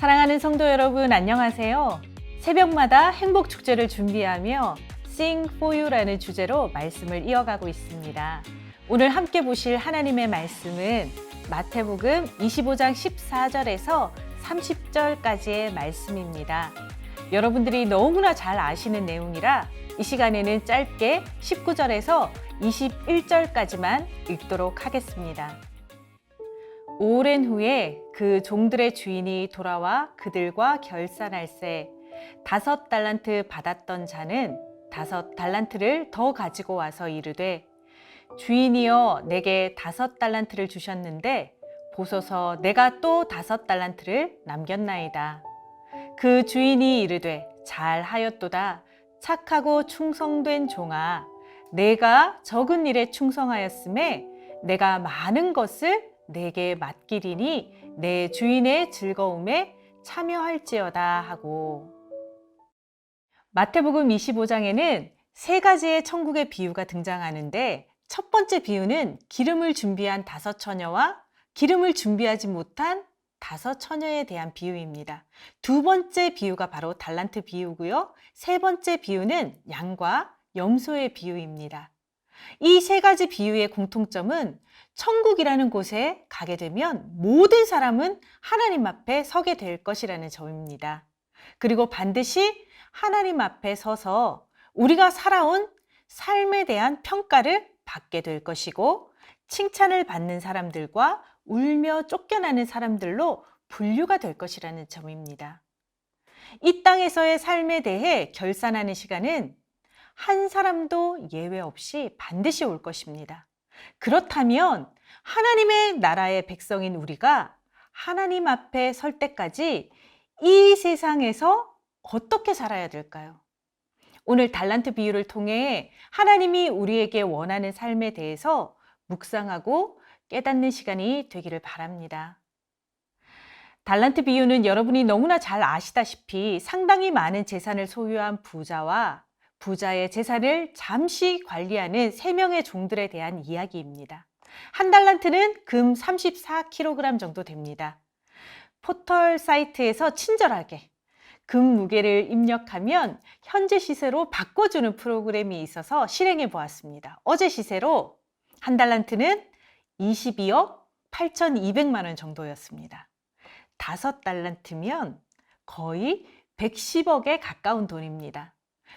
사랑하는 성도 여러분, 안녕하세요. 새벽마다 행복 축제를 준비하며 Sing for You라는 주제로 말씀을 이어가고 있습니다. 오늘 함께 보실 하나님의 말씀은 마태복음 25장 14절에서 30절까지의 말씀입니다. 여러분들이 너무나 잘 아시는 내용이라 이 시간에는 짧게 19절에서 21절까지만 읽도록 하겠습니다. 오랜 후에 그 종들의 주인이 돌아와 그들과 결산할세 5달란트 받았던 자는 5달란트를 더 가지고 와서 이르되 주인이여 내게 5달란트를 주셨는데 보소서 내가 또 5달란트를 남겼나이다. 그 주인이 이르되 잘하였도다. 착하고 충성된 종아, 내가 적은 일에 충성하였음에 내가 많은 것을 내게 맡기리니 내 주인의 즐거움에 참여할지어다 하고. 마태복음 25장에는 3가지의 천국의 비유가 등장하는데 첫 번째 비유는 기름을 준비한 5처녀와 기름을 준비하지 못한 5처녀에 대한 비유입니다. 두 번째 비유가 바로 달란트 비유고요. 세 번째 비유는 양과 염소의 비유입니다. 이 3가지 비유의 공통점은 천국이라는 곳에 가게 되면 모든 사람은 하나님 앞에 서게 될 것이라는 점입니다. 그리고 반드시 하나님 앞에 서서 우리가 살아온 삶에 대한 평가를 받게 될 것이고 칭찬을 받는 사람들과 울며 쫓겨나는 사람들로 분류가 될 것이라는 점입니다. 이 땅에서의 삶에 대해 결산하는 시간은 한 사람도 예외 없이 반드시 올 것입니다. 그렇다면 하나님의 나라의 백성인 우리가 하나님 앞에 설 때까지 이 세상에서 어떻게 살아야 될까요? 오늘 달란트 비유를 통해 하나님이 우리에게 원하는 삶에 대해서 묵상하고 깨닫는 시간이 되기를 바랍니다. 달란트 비유는 여러분이 너무나 잘 아시다시피 상당히 많은 재산을 소유한 부자와 부자의 재산을 잠시 관리하는 3명의 종들에 대한 이야기입니다. 한 달란트는 금 34kg 정도 됩니다. 포털 사이트에서 친절하게 금 무게를 입력하면 현재 시세로 바꿔주는 프로그램이 있어서 실행해 보았습니다. 어제 시세로 한 달란트는 22억 8,200만 원 정도였습니다. 5달란트면 거의 110억에 가까운 돈입니다.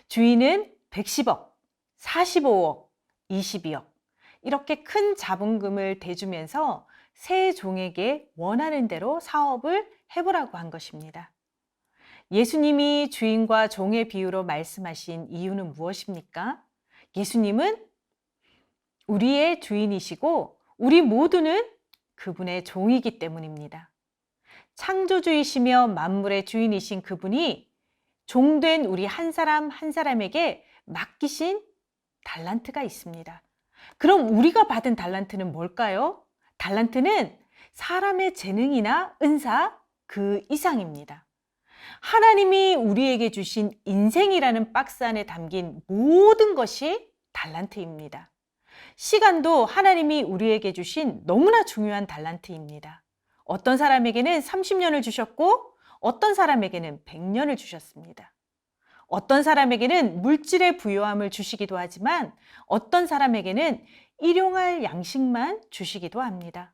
주인은 110억, 45억, 22억 이렇게 큰 자본금을 대주면서 세 종에게 원하는 대로 사업을 해보라고 한 것입니다. 예수님이 주인과 종의 비유로 말씀하신 이유는 무엇입니까? 예수님은 우리의 주인이시고 우리 모두는 그분의 종이기 때문입니다. 창조주이시며 만물의 주인이신 그분이 종된 우리 한 사람 한 사람에게 맡기신 달란트가 있습니다. 그럼 우리가 받은 달란트는 뭘까요? 달란트는 사람의 재능이나 은사 그 이상입니다. 하나님이 우리에게 주신 인생이라는 박스 안에 담긴 모든 것이 달란트입니다. 시간도 하나님이 우리에게 주신 너무나 중요한 달란트입니다. 어떤 사람에게는 30년을 주셨고 어떤 사람에게는 100년을 주셨습니다. 어떤 사람에게는 물질의 부요함을 주시기도 하지만 어떤 사람에게는 일용할 양식만 주시기도 합니다.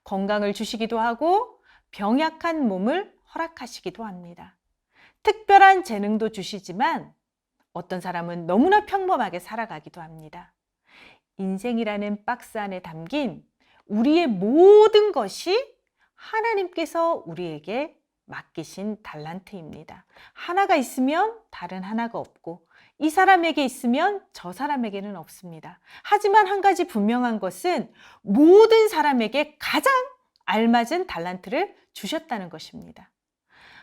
건강을 주시기도 하고 병약한 몸을 허락하시기도 합니다. 특별한 재능도 주시지만 어떤 사람은 너무나 평범하게 살아가기도 합니다. 인생이라는 박스 안에 담긴 우리의 모든 것이 하나님께서 우리에게 맡기신 달란트입니다. 하나가 있으면 다른 하나가 없고 이 사람에게 있으면 저 사람에게는 없습니다. 하지만 한 가지 분명한 것은 모든 사람에게 가장 알맞은 달란트를 주셨다는 것입니다.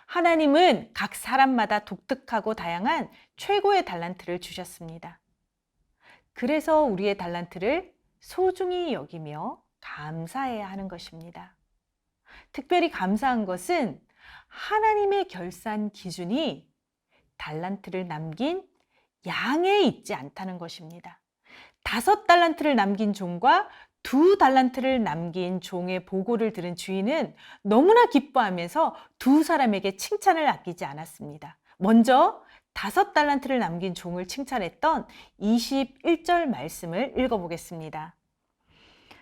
하나님은 각 사람마다 독특하고 다양한 최고의 달란트를 주셨습니다. 그래서 우리의 달란트를 소중히 여기며 감사해야 하는 것입니다. 특별히 감사한 것은 하나님의 결산 기준이 달란트를 남긴 양에 있지 않다는 것입니다. 5달란트를 남긴 종과 2달란트를 남긴 종의 보고를 들은 주인은 너무나 기뻐하면서 두 사람에게 칭찬을 아끼지 않았습니다. 먼저 5달란트를 남긴 종을 칭찬했던 21절 말씀을 읽어보겠습니다.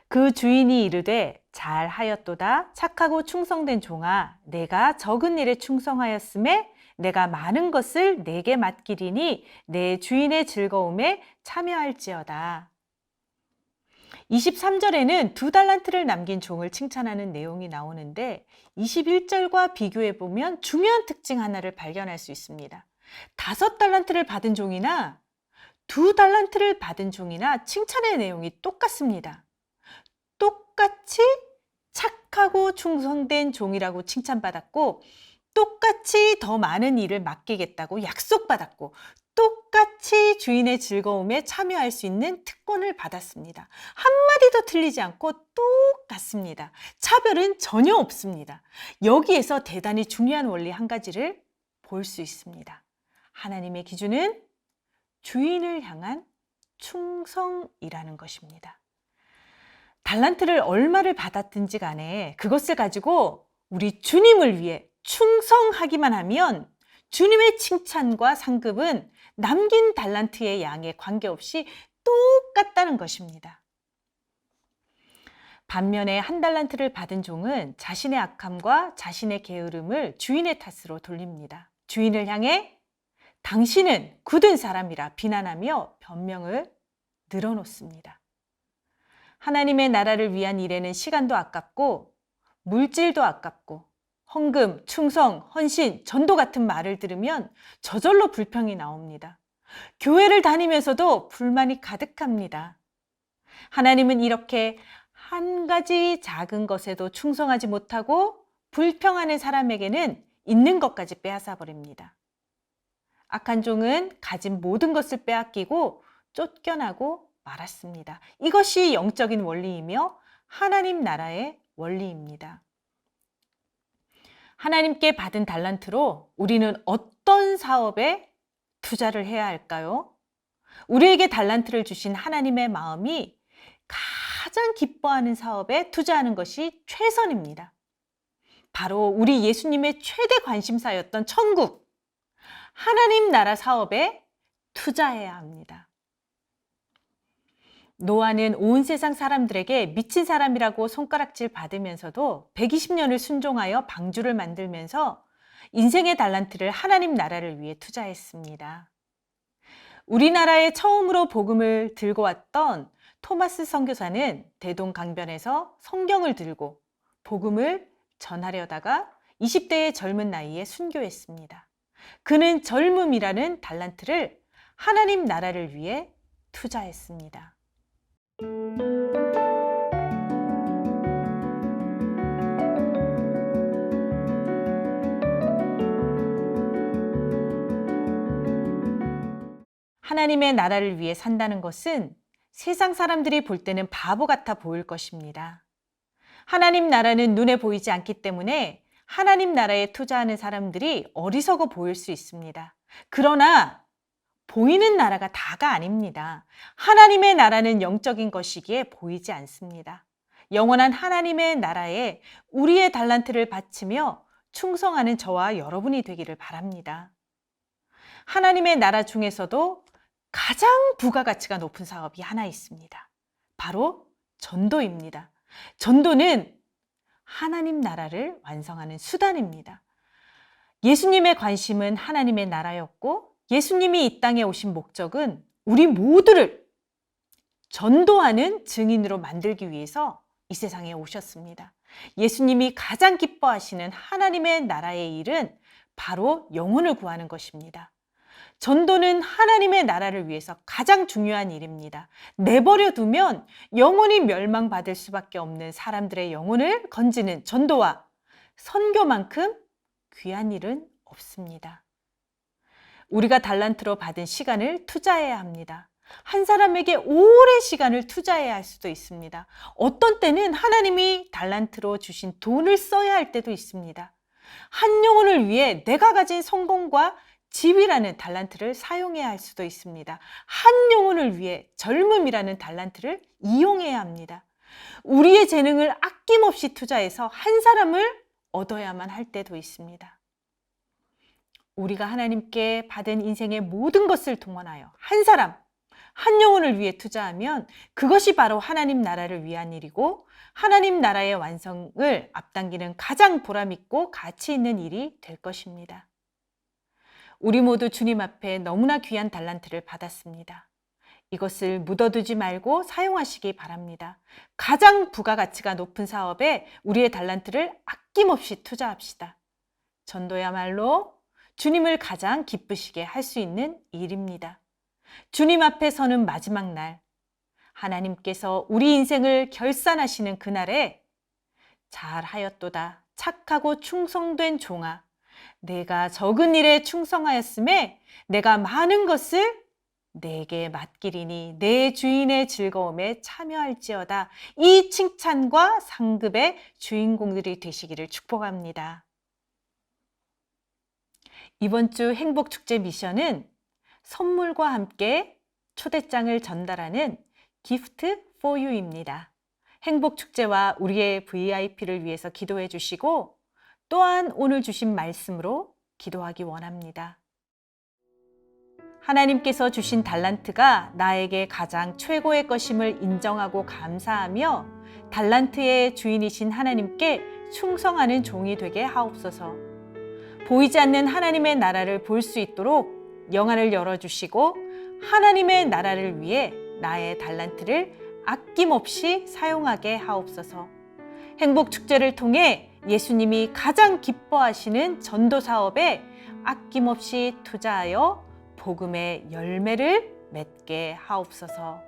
그 주인이 이르되 잘하였도다 착하고 충성된 종아 내가 적은 일에 충성하였음에 내가 많은 것을 내게 맡기리니 내 주인의 즐거움에 참여할지어다. 23절에는 2달란트를 남긴 종을 칭찬하는 내용이 나오는데 21절과 비교해 보면 중요한 특징 하나를 발견할 수 있습니다. 5달란트를 받은 종이나 2달란트를 받은 종이나 칭찬의 내용이 똑같습니다. 똑같이 착하고 충성된 종이라고 칭찬받았고 똑같이 더 많은 일을 맡기겠다고 약속받았고 똑같이 주인의 즐거움에 참여할 수 있는 특권을 받았습니다. 한마디도 틀리지 않고 똑같습니다. 차별은 전혀 없습니다. 여기에서 대단히 중요한 원리 한 가지를 볼 수 있습니다. 하나님의 기준은 주인을 향한 충성이라는 것입니다. 달란트를 얼마를 받았든지 간에 그것을 가지고 우리 주님을 위해 충성하기만 하면 주님의 칭찬과 상급은 남긴 달란트의 양에 관계없이 똑같다는 것입니다. 반면에 1달란트를 받은 종은 자신의 악함과 자신의 게으름을 주인의 탓으로 돌립니다. 주인을 향해 당신은 굳은 사람이라 비난하며 변명을 늘어놓습니다. 하나님의 나라를 위한 일에는 시간도 아깝고 물질도 아깝고 헌금, 충성, 헌신, 전도 같은 말을 들으면 저절로 불평이 나옵니다. 교회를 다니면서도 불만이 가득합니다. 하나님은 이렇게 한 가지 작은 것에도 충성하지 못하고 불평하는 사람에게는 있는 것까지 빼앗아 버립니다. 악한 종은 가진 모든 것을 빼앗기고 쫓겨나고 말았습니다. 이것이 영적인 원리이며 하나님 나라의 원리입니다. 하나님께 받은 달란트로 우리는 어떤 사업에 투자를 해야 할까요? 우리에게 달란트를 주신 하나님의 마음이 가장 기뻐하는 사업에 투자하는 것이 최선입니다. 바로 우리 예수님의 최대 관심사였던 천국, 하나님 나라 사업에 투자해야 합니다. 노아는 온 세상 사람들에게 미친 사람이라고 손가락질 받으면서도 120년을 순종하여 방주를 만들면서 인생의 달란트를 하나님 나라를 위해 투자했습니다. 우리나라에 처음으로 복음을 들고 왔던 토마스 선교사는 대동강변에서 성경을 들고 복음을 전하려다가 20대의 젊은 나이에 순교했습니다. 그는 젊음이라는 달란트를 하나님 나라를 위해 투자했습니다. 하나님의 나라를 위해 산다는 것은 세상 사람들이 볼 때는 바보 같아 보일 것입니다. 하나님 나라는 눈에 보이지 않기 때문에 하나님 나라에 투자하는 사람들이 어리석어 보일 수 있습니다. 그러나 보이는 나라가 다가 아닙니다. 하나님의 나라는 영적인 것이기에 보이지 않습니다. 영원한 하나님의 나라에 우리의 달란트를 바치며 충성하는 저와 여러분이 되기를 바랍니다. 하나님의 나라 중에서도 가장 부가가치가 높은 사업이 하나 있습니다. 바로 전도입니다. 전도는 하나님 나라를 완성하는 수단입니다. 예수님의 관심은 하나님의 나라였고 예수님이 이 땅에 오신 목적은 우리 모두를 전도하는 증인으로 만들기 위해서 이 세상에 오셨습니다. 예수님이 가장 기뻐하시는 하나님의 나라의 일은 바로 영혼을 구하는 것입니다. 전도는 하나님의 나라를 위해서 가장 중요한 일입니다. 내버려 두면 영혼이 멸망받을 수밖에 없는 사람들의 영혼을 건지는 전도와 선교만큼 귀한 일은 없습니다. 우리가 달란트로 받은 시간을 투자해야 합니다. 한 사람에게 오랜 시간을 투자해야 할 수도 있습니다. 어떤 때는 하나님이 달란트로 주신 돈을 써야 할 때도 있습니다. 한 영혼을 위해 내가 가진 성공과 지위라는 달란트를 사용해야 할 수도 있습니다. 한 영혼을 위해 젊음이라는 달란트를 이용해야 합니다. 우리의 재능을 아낌없이 투자해서 한 사람을 얻어야만 할 때도 있습니다. 우리가 하나님께 받은 인생의 모든 것을 동원하여 한 사람, 한 영혼을 위해 투자하면 그것이 바로 하나님 나라를 위한 일이고 하나님 나라의 완성을 앞당기는 가장 보람있고 가치 있는 일이 될 것입니다. 우리 모두 주님 앞에 너무나 귀한 달란트를 받았습니다. 이것을 묻어두지 말고 사용하시기 바랍니다. 가장 부가가치가 높은 사업에 우리의 달란트를 아낌없이 투자합시다. 전도야말로 주님을 가장 기쁘시게 할 수 있는 일입니다. 주님 앞에 서는 마지막 날, 하나님께서 우리 인생을 결산하시는 그날에 잘하였도다 착하고 충성된 종아, 내가 적은 일에 충성하였음에 내가 많은 것을 내게 맡기리니 내 주인의 즐거움에 참여할지어다. 이 칭찬과 상급의 주인공들이 되시기를 축복합니다. 이번 주 행복축제 미션은 선물과 함께 초대장을 전달하는 Gift for You입니다. 행복축제와 우리의 VIP를 위해서 기도해 주시고 또한 오늘 주신 말씀으로 기도하기 원합니다. 하나님께서 주신 달란트가 나에게 가장 최고의 것임을 인정하고 감사하며 달란트의 주인이신 하나님께 충성하는 종이 되게 하옵소서. 보이지 않는 하나님의 나라를 볼 수 있도록 영안을 열어주시고 하나님의 나라를 위해 나의 달란트를 아낌없이 사용하게 하옵소서. 행복축제를 통해 예수님이 가장 기뻐하시는 전도 사업에 아낌없이 투자하여 복음의 열매를 맺게 하옵소서.